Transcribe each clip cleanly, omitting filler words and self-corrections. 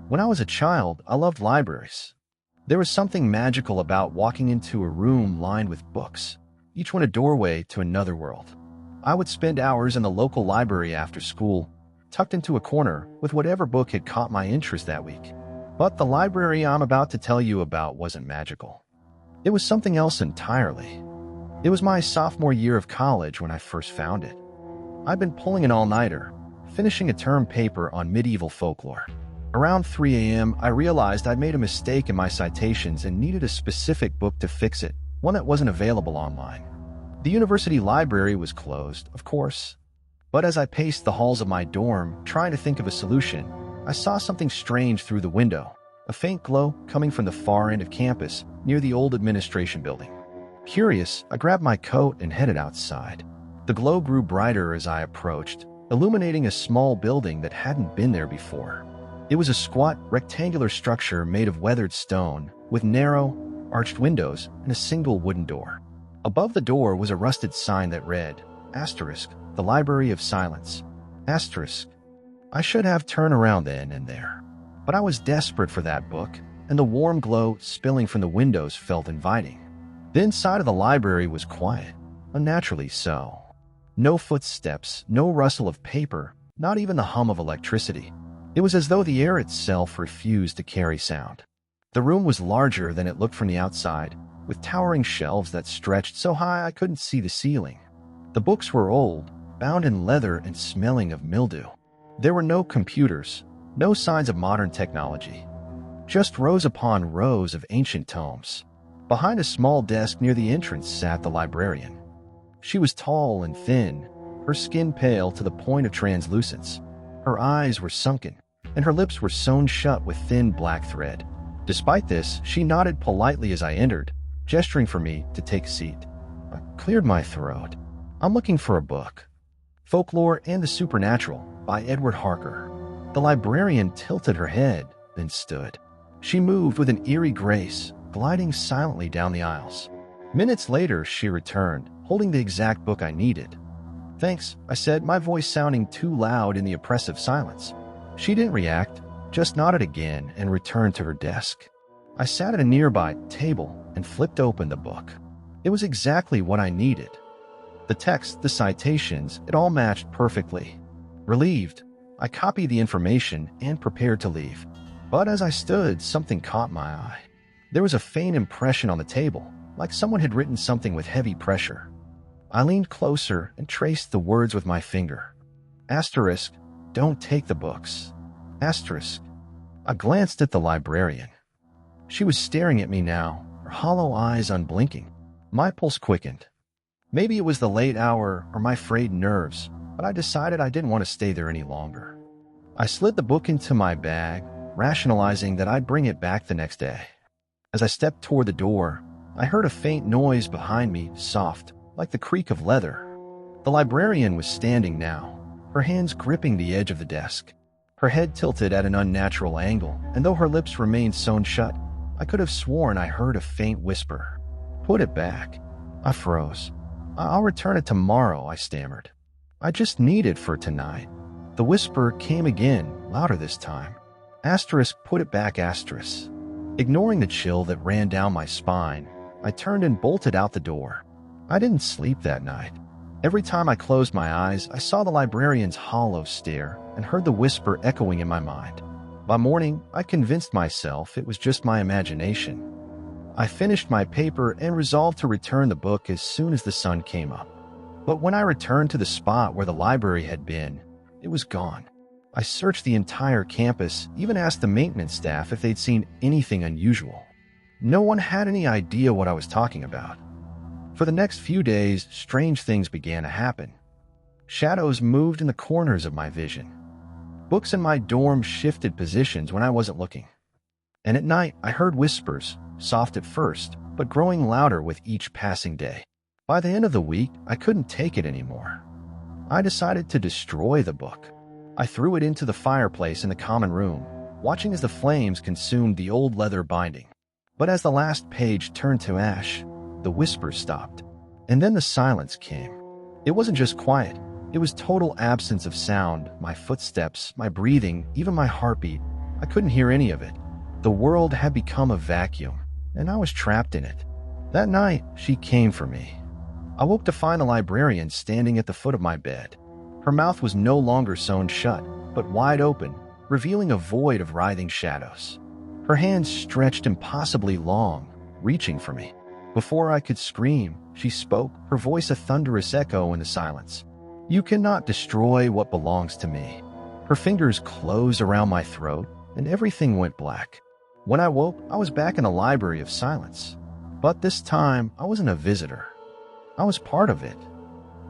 When I was a child, I loved libraries. There was something magical about walking into a room lined with books, each one a doorway to another world. I would spend hours in the local library after school, tucked into a corner with whatever book had caught my interest that week. But the library I'm about to tell you about wasn't magical. It was something else entirely. It was my sophomore year of college when I first found it. I'd been pulling an all-nighter, finishing a term paper on medieval folklore. Around 3 a.m., I realized I'd made a mistake in my citations and needed a specific book to fix it, one that wasn't available online. The university library was closed, of course. But as I paced the halls of my dorm, trying to think of a solution, I saw something strange through the window, a faint glow coming from the far end of campus, near the old administration building. Curious, I grabbed my coat and headed outside. The glow grew brighter as I approached, illuminating a small building that hadn't been there before. It was a squat, rectangular structure made of weathered stone, with narrow, arched windows and a single wooden door. Above the door was a rusted sign that read, Asterisk, the Library of Silence. Asterisk. I should have turned around then and there. But I was desperate for that book, and the warm glow spilling from the windows felt inviting. The inside of the library was quiet, unnaturally so. No footsteps, no rustle of paper, not even the hum of electricity. It was as though the air itself refused to carry sound. The room was larger than it looked from the outside, with towering shelves that stretched so high I couldn't see the ceiling. The books were old, bound in leather and smelling of mildew. There were no computers, no signs of modern technology. Just rows upon rows of ancient tomes. Behind a small desk near the entrance sat the librarian. She was tall and thin, her skin pale to the point of translucence. Her eyes were sunken, and her lips were sewn shut with thin black thread. Despite this, she nodded politely as I entered, gesturing for me to take a seat. I cleared my throat. I'm looking for a book. Folklore and the Supernatural by Edward Harker. The librarian tilted her head, then stood. She moved with an eerie grace, gliding silently down the aisles. Minutes later, she returned, holding the exact book I needed. Thanks, I said, my voice sounding too loud in the oppressive silence. She didn't react, just nodded again and returned to her desk. I sat at a nearby table and flipped open the book. It was exactly what I needed. The text, the citations, it all matched perfectly. Relieved, I copied the information and prepared to leave. But as I stood, something caught my eye. There was a faint impression on the table, like someone had written something with heavy pressure. I leaned closer and traced the words with my finger. Asterisk, don't take the books. Asterisk. I glanced at the librarian. She was staring at me now, her hollow eyes unblinking. My pulse quickened. Maybe it was the late hour or my frayed nerves, but I decided I didn't want to stay there any longer. I slid the book into my bag, rationalizing that I'd bring it back the next day. As I stepped toward the door, I heard a faint noise behind me, soft, like the creak of leather. The librarian was standing now, her hands gripping the edge of the desk. Her head tilted at an unnatural angle, and though her lips remained sewn shut, I could have sworn I heard a faint whisper. Put it back. I froze. I'll return it tomorrow, I stammered. I just need it for tonight. The whisper came again, louder this time. Asterisk, put it back, asterisk. Ignoring the chill that ran down my spine, I turned and bolted out the door. I didn't sleep that night. Every time I closed my eyes, I saw the librarian's hollow stare and heard the whisper echoing in my mind. By morning, I convinced myself it was just my imagination. I finished my paper and resolved to return the book as soon as the sun came up. But when I returned to the spot where the library had been, it was gone. I searched the entire campus, even asked the maintenance staff if they'd seen anything unusual. No one had any idea what I was talking about. For the next few days, strange things began to happen. Shadows moved in the corners of my vision. Books in my dorm shifted positions when I wasn't looking. And at night, I heard whispers, soft at first, but growing louder with each passing day. By the end of the week, I couldn't take it anymore. I decided to destroy the book. I threw it into the fireplace in the common room, watching as the flames consumed the old leather binding. But as the last page turned to ash, the whispers stopped. And then the silence came. It wasn't just quiet. It was total absence of sound, my footsteps, my breathing, even my heartbeat. I couldn't hear any of it. The world had become a vacuum, and I was trapped in it. That night, she came for me. I woke to find the librarian standing at the foot of my bed. Her mouth was no longer sewn shut, but wide open, revealing a void of writhing shadows. Her hands stretched impossibly long, reaching for me. Before I could scream, she spoke, her voice a thunderous echo in the silence. "You cannot destroy what belongs to me." Her fingers closed around my throat, and everything went black. When I woke, I was back in a library of silence. But this time, I wasn't a visitor. I was part of it.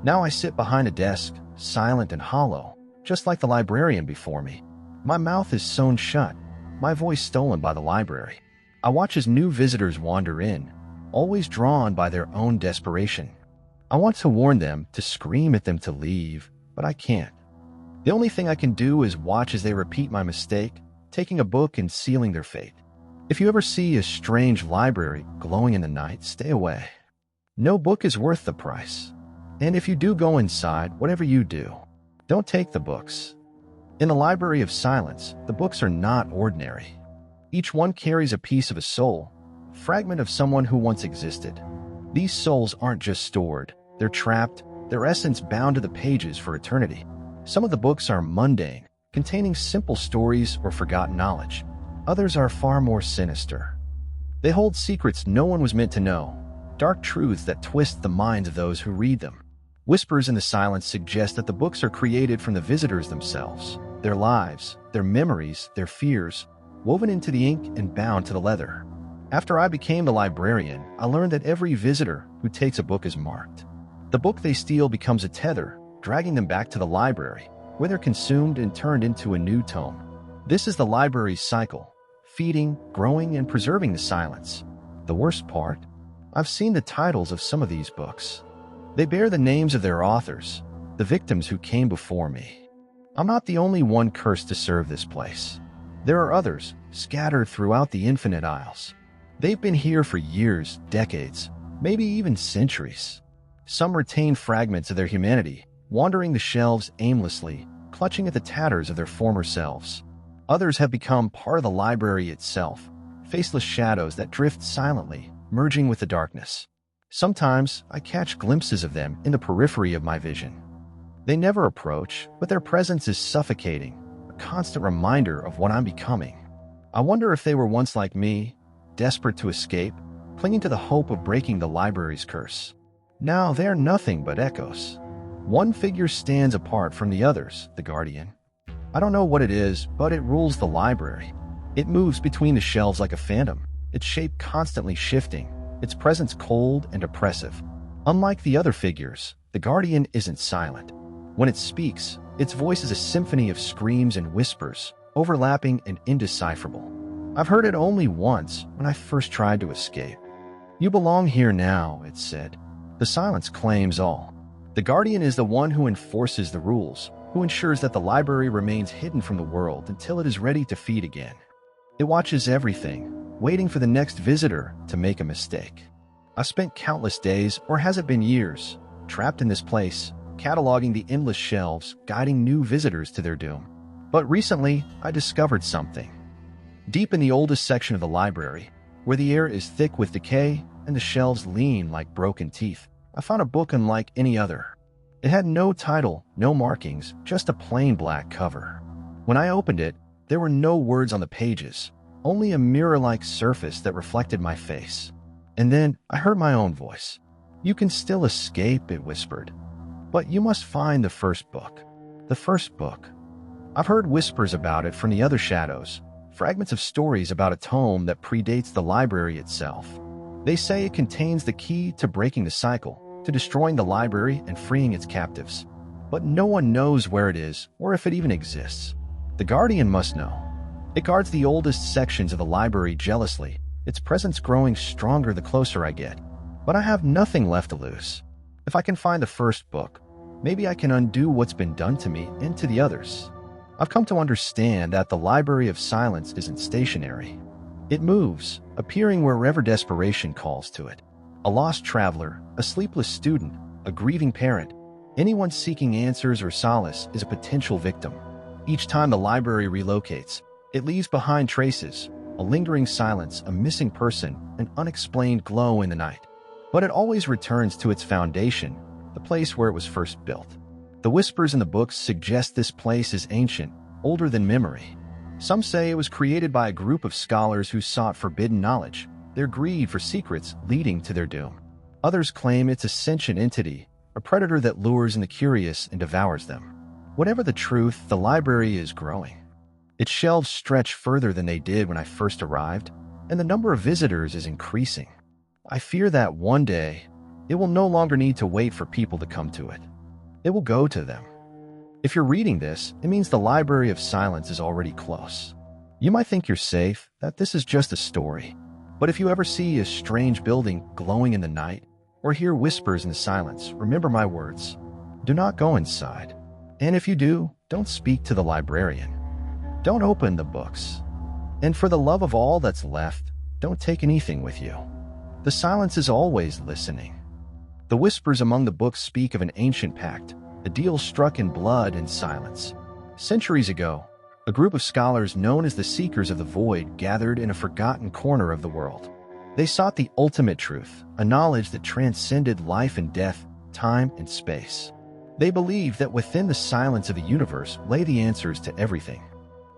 Now I sit behind a desk, silent and hollow, just like the librarian before me. My mouth is sewn shut, my voice stolen by the library. I watch as new visitors wander in, always drawn by their own desperation. I want to warn them, to scream at them to leave, but I can't. The only thing I can do is watch as they repeat my mistake, taking a book and sealing their fate. If you ever see a strange library glowing in the night, stay away. No book is worth the price. And if you do go inside, whatever you do, don't take the books. In the library of silence, the books are not ordinary. Each one carries a piece of a soul, a fragment of someone who once existed. These souls aren't just stored, they're trapped, their essence bound to the pages for eternity. Some of the books are mundane, containing simple stories or forgotten knowledge. Others are far more sinister. They hold secrets no one was meant to know, dark truths that twist the minds of those who read them. Whispers in the silence suggest that the books are created from the visitors themselves, their lives, their memories, their fears, woven into the ink and bound to the leather. After I became the librarian, I learned that every visitor who takes a book is marked. The book they steal becomes a tether, dragging them back to the library, where they're consumed and turned into a new tome. This is the library's cycle, feeding, growing, and preserving the silence. The worst part? I've seen the titles of some of these books. They bear the names of their authors, the victims who came before me. I'm not the only one cursed to serve this place. There are others, scattered throughout the infinite aisles. They've been here for years, decades, maybe even centuries. Some retain fragments of their humanity, wandering the shelves aimlessly, clutching at the tatters of their former selves. Others have become part of the library itself, faceless shadows that drift silently, merging with the darkness. Sometimes I catch glimpses of them in the periphery of my vision. They never approach, but their presence is suffocating, a constant reminder of what I'm becoming. I wonder if they were once like me, desperate to escape, clinging to the hope of breaking the library's curse. Now they are nothing but echoes. One figure stands apart from the others, the guardian. I don't know what it is, but it rules the library. It moves between the shelves like a phantom, its shape constantly shifting, its presence cold and oppressive. Unlike the other figures, the guardian isn't silent. When it speaks, its voice is a symphony of screams and whispers, overlapping and indecipherable. I've heard it only once when I first tried to escape. "You belong here now," it said. The silence claims all. The guardian is the one who enforces the rules, who ensures that the library remains hidden from the world until it is ready to feed again. It watches everything, waiting for the next visitor to make a mistake. I've spent countless days, or has it been years, trapped in this place, cataloging the endless shelves, guiding new visitors to their doom. But recently, I discovered something. Deep in the oldest section of the library, where the air is thick with decay and the shelves lean like broken teeth, I found a book unlike any other. It had no title, no markings, just a plain black cover. When I opened it, there were no words on the pages, only a mirror-like surface that reflected my face. And then I heard my own voice. "You can still escape," it whispered. "But you must find the first book." The first book. I've heard whispers about it from the other shadows, fragments of stories about a tome that predates the library itself. They say it contains the key to breaking the cycle, to destroying the library and freeing its captives. But no one knows where it is, or if it even exists. The guardian must know. It guards the oldest sections of the library jealously, its presence growing stronger the closer I get. But I have nothing left to lose. If I can find the first book, maybe I can undo what's been done to me and to the others. I've come to understand that the Library of Silence isn't stationary. It moves, appearing wherever desperation calls to it. A lost traveler, a sleepless student, a grieving parent, anyone seeking answers or solace is a potential victim. Each time the library relocates, It leaves behind traces, a lingering silence, a missing person, an unexplained glow in the night. But it always returns to its foundation, the place where it was first built. The whispers in the books suggest this place is ancient, older than memory. Some say it was created by a group of scholars who sought forbidden knowledge, their greed for secrets leading to their doom. Others claim it's a sentient entity, a predator that lures in the curious and devours them. Whatever the truth, the library is growing. Its shelves stretch further than they did when I first arrived, and the number of visitors is increasing. I fear that one day, it will no longer need to wait for people to come to it. It will go to them. If you're reading this, it means the Library of Silence is already close. You might think you're safe, that this is just a story. But if you ever see a strange building glowing in the night, or hear whispers in the silence, remember my words. Do not go inside. And if you do, don't speak to the librarian. Don't open the books. And for the love of all that's left, don't take anything with you. The silence is always listening. The whispers among the books speak of an ancient pact, a deal struck in blood and silence. Centuries ago, a group of scholars known as the Seekers of the Void gathered in a forgotten corner of the world. They sought the ultimate truth, a knowledge that transcended life and death, time and space. They believed that within the silence of the universe lay the answers to everything.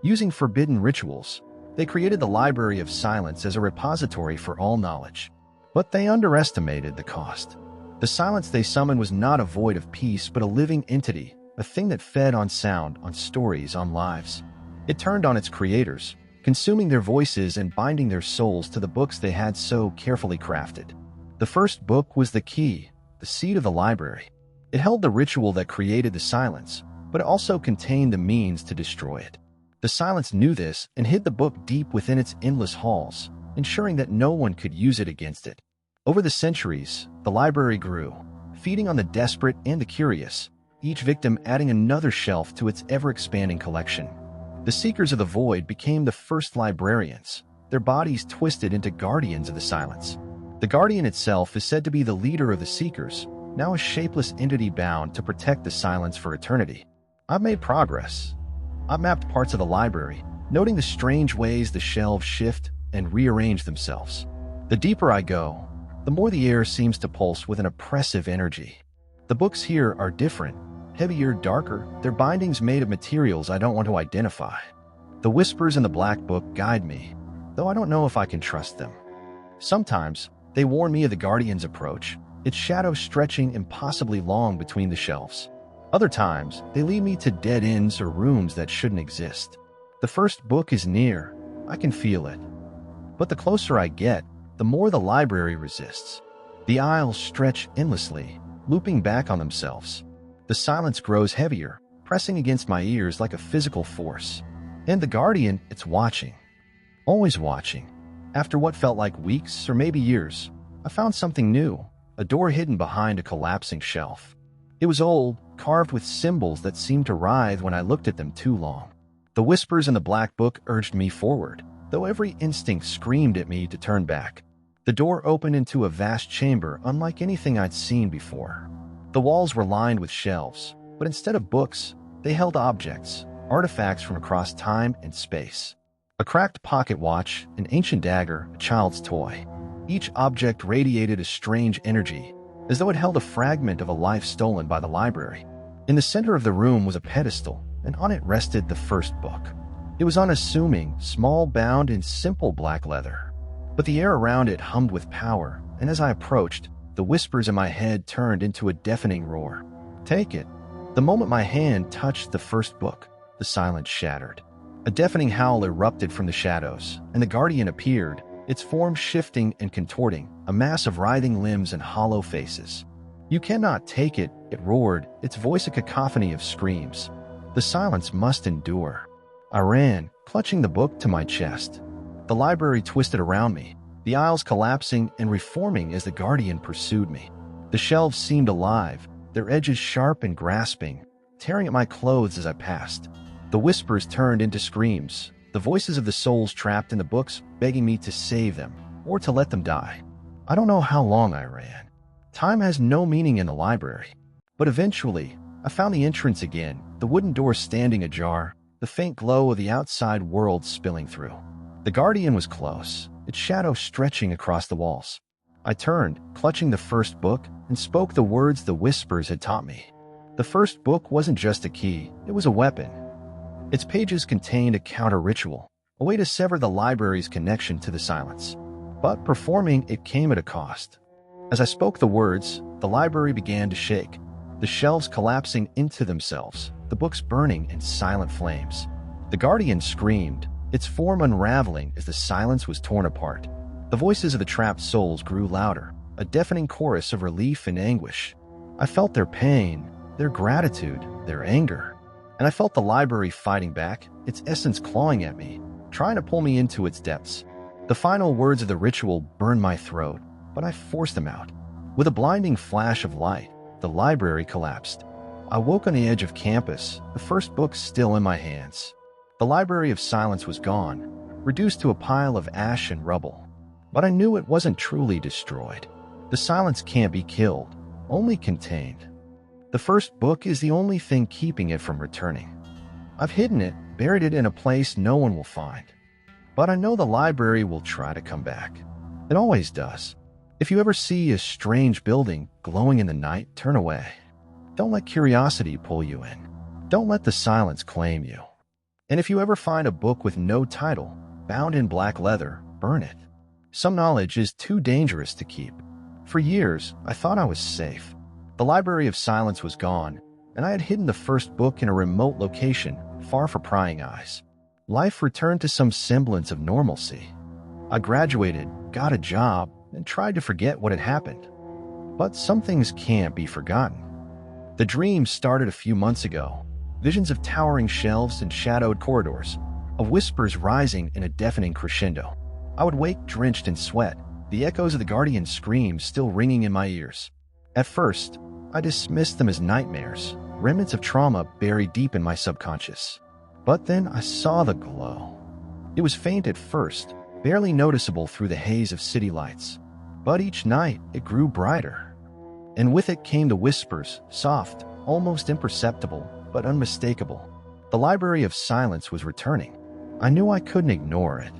Using forbidden rituals, they created the Library of Silence as a repository for all knowledge. But they underestimated the cost. The silence they summoned was not a void of peace, but a living entity, a thing that fed on sound, on stories, on lives. It turned on its creators, consuming their voices and binding their souls to the books they had so carefully crafted. The first book was the key, the seed of the library. It held the ritual that created the silence, but it also contained the means to destroy it. The silence knew this and hid the book deep within its endless halls, ensuring that no one could use it against it. Over the centuries, the library grew, feeding on the desperate and the curious, each victim adding another shelf to its ever-expanding collection. The Seekers of the Void became the first librarians, their bodies twisted into guardians of the silence. The guardian itself is said to be the leader of the Seekers, now a shapeless entity bound to protect the silence for eternity. I've made progress. I've mapped parts of the library, noting the strange ways the shelves shift and rearrange themselves. The deeper I go, the more the air seems to pulse with an oppressive energy. The books here are different, heavier, darker, their bindings made of materials I don't want to identify. The whispers in the black book guide me, though I don't know if I can trust them. Sometimes, they warn me of the Guardian's approach, its shadow stretching impossibly long between the shelves. Other times, they lead me to dead ends or rooms that shouldn't exist. The first book is near, I can feel it. But the closer I get, the more the library resists. The aisles stretch endlessly, looping back on themselves. The silence grows heavier, pressing against my ears like a physical force. And the Guardian, it's watching. Always watching. After what felt like weeks or maybe years, I found something new, a door hidden behind a collapsing shelf. It was old, carved with symbols that seemed to writhe when I looked at them too long. The whispers in the black book urged me forward, though every instinct screamed at me to turn back. The door opened into a vast chamber unlike anything I'd seen before. The walls were lined with shelves, but instead of books, they held objects, artifacts from across time and space. A cracked pocket watch, an ancient dagger, a child's toy. Each object radiated a strange energy, as though it held a fragment of a life stolen by the library. In the center of the room was a pedestal, and on it rested the first book. It was unassuming, small, bound in simple black leather. But the air around it hummed with power, and as I approached, the whispers in my head turned into a deafening roar. Take it. The moment my hand touched the first book, the silence shattered. A deafening howl erupted from the shadows, and the Guardian appeared, its form shifting and contorting, a mass of writhing limbs and hollow faces. You cannot take it, it roared, its voice a cacophony of screams. The silence must endure. I ran, clutching the book to my chest. The library twisted around me, the aisles collapsing and reforming as the Guardian pursued me. The shelves seemed alive, their edges sharp and grasping, tearing at my clothes as I passed. The whispers turned into screams, the voices of the souls trapped in the books begging me to save them or to let them die. I don't know how long I ran. Time has no meaning in the library. But eventually, I found the entrance again, the wooden door standing ajar, the faint glow of the outside world spilling through. The Guardian was close, its shadow stretching across the walls. I turned, clutching the first book, and spoke the words the whispers had taught me. The first book wasn't just a key, it was a weapon. Its pages contained a counter-ritual, a way to sever the library's connection to the silence. But performing it came at a cost. As I spoke the words, the library began to shake, the shelves collapsing into themselves, the books burning in silent flames. The Guardian screamed, its form unraveling as the silence was torn apart. The voices of the trapped souls grew louder, a deafening chorus of relief and anguish. I felt their pain, their gratitude, their anger. And I felt the library fighting back, its essence clawing at me, trying to pull me into its depths. The final words of the ritual burned my throat, but I forced them out. With a blinding flash of light, the library collapsed. I woke on the edge of campus, the first book still in my hands. The Library of Silence was gone, reduced to a pile of ash and rubble. But I knew it wasn't truly destroyed. The silence can't be killed, only contained. The first book is the only thing keeping it from returning. I've hidden it, buried it in a place no one will find. But I know the library will try to come back. It always does. If you ever see a strange building glowing in the night, turn away. Don't let curiosity pull you in. Don't let the silence claim you. And if you ever find a book with no title, bound in black leather, burn it. Some knowledge is too dangerous to keep. For years, I thought I was safe. The Library of Silence was gone, and I had hidden the first book in a remote location, far from prying eyes. Life returned to some semblance of normalcy. I graduated, got a job, and tried to forget what had happened. But some things can't be forgotten. The dream started a few months ago. Visions of towering shelves and shadowed corridors, of whispers rising in a deafening crescendo. I would wake drenched in sweat, the echoes of the Guardian's screams still ringing in my ears. At first, I dismissed them as nightmares, remnants of trauma buried deep in my subconscious. But then I saw the glow. It was faint at first, barely noticeable through the haze of city lights. But each night, it grew brighter. And with it came the whispers, soft, almost imperceptible, but unmistakable. The Library of Silence was returning. I knew I couldn't ignore it.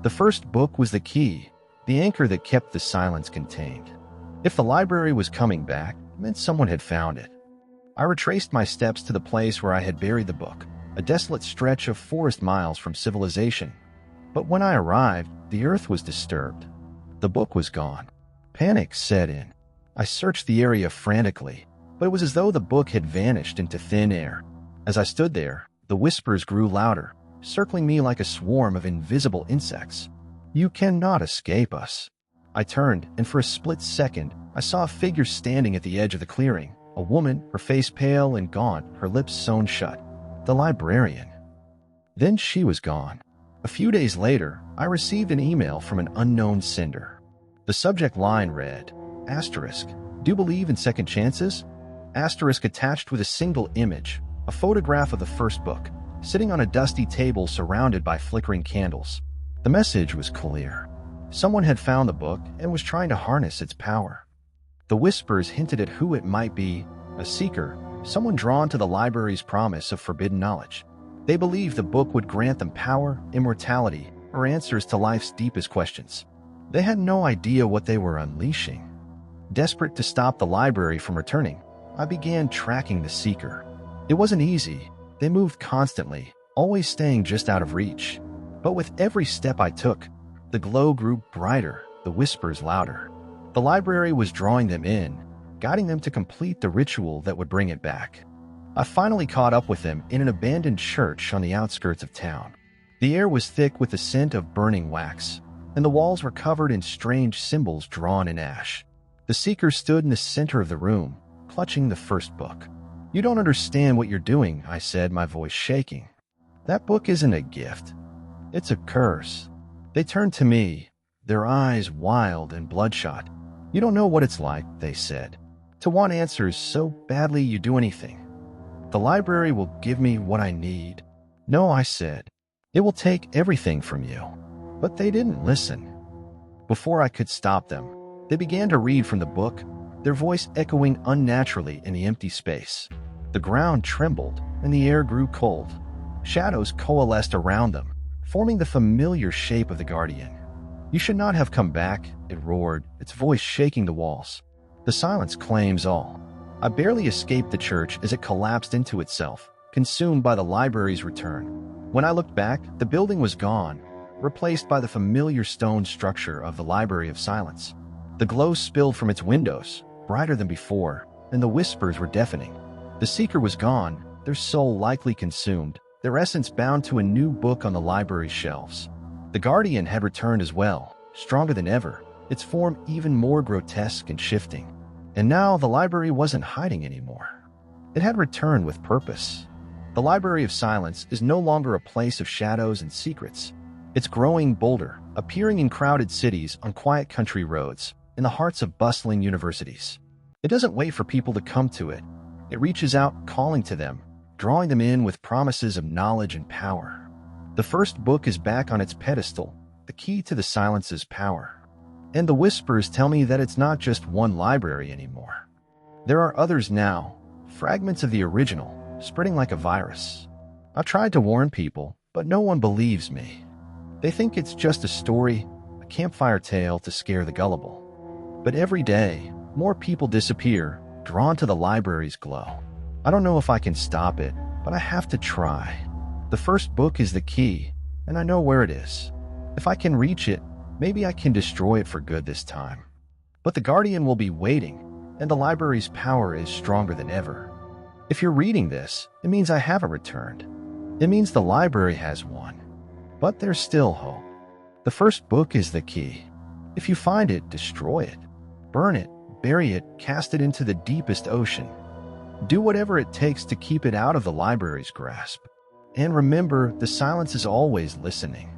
The first book was the key, the anchor that kept the silence contained. If the library was coming back, it meant someone had found it. I retraced my steps to the place where I had buried the book, a desolate stretch of forest miles from civilization. But when I arrived, the earth was disturbed. The book was gone. Panic set in. I searched the area frantically, but it was as though the book had vanished into thin air. As I stood there, the whispers grew louder, circling me like a swarm of invisible insects. You cannot escape us. I turned, and for a split second, I saw a figure standing at the edge of the clearing, a woman, her face pale and gaunt, her lips sewn shut. The librarian. Then she was gone. A few days later, I received an email from an unknown sender. The subject line read, Asterisk, do you believe in second chances? Asterisk attached with a single image, a photograph of the first book, sitting on a dusty table surrounded by flickering candles. The message was clear. Someone had found the book and was trying to harness its power. The whispers hinted at who it might be, a seeker, someone drawn to the library's promise of forbidden knowledge. They believed the book would grant them power, immortality, or answers to life's deepest questions. They had no idea what they were unleashing. Desperate to stop the library from returning, I began tracking the seeker. It wasn't easy. They moved constantly, always staying just out of reach. But with every step I took, the glow grew brighter, the whispers louder. The library was drawing them in, guiding them to complete the ritual that would bring it back. I finally caught up with them in an abandoned church on the outskirts of town. The air was thick with the scent of burning wax, and the walls were covered in strange symbols drawn in ash. The seeker stood in the center of the room, clutching the first book. You don't understand what you're doing, I said, my voice shaking. That book isn't a gift. It's a curse. They turned to me, their eyes wild and bloodshot. You don't know what it's like, they said, to want answers so badly you do anything. The library will give me what I need. No, I said. It will take everything from you. But they didn't listen. Before I could stop them, they began to read from the book, their voice echoing unnaturally in the empty space. The ground trembled, and the air grew cold. Shadows coalesced around them, forming the familiar shape of the guardian. "You should not have come back," it roared, its voice shaking the walls. The silence claims all. I barely escaped the church as it collapsed into itself, consumed by the library's return. When I looked back, the building was gone, replaced by the familiar stone structure of the Library of Silence. The glow spilled from its windows, brighter than before, and the whispers were deafening. The seeker was gone, their soul likely consumed, their essence bound to a new book on the library's shelves. The guardian had returned as well, stronger than ever, its form even more grotesque and shifting. And now the library wasn't hiding anymore. It had returned with purpose. The Library of Silence is no longer a place of shadows and secrets. It's growing bolder, appearing in crowded cities, on quiet country roads, in the hearts of bustling universities. It doesn't wait for people to come to it. It reaches out, calling to them, drawing them in with promises of knowledge and power. The first book is back on its pedestal, the key to the silence's power. And the whispers tell me that it's not just one library anymore. There are others now, fragments of the original, spreading like a virus. I've tried to warn people, but no one believes me. They think it's just a story, a campfire tale to scare the gullible. But every day, more people disappear, drawn to the library's glow. I don't know if I can stop it, but I have to try. The first book is the key, and I know where it is. If I can reach it, maybe I can destroy it for good this time. But the Guardian will be waiting, and the library's power is stronger than ever. If you're reading this, it means I haven't returned. It means the library has won. But there's still hope. The first book is the key. If you find it, destroy it. Burn it, bury it, cast it into the deepest ocean. Do whatever it takes to keep it out of the library's grasp. And remember, the silence is always listening.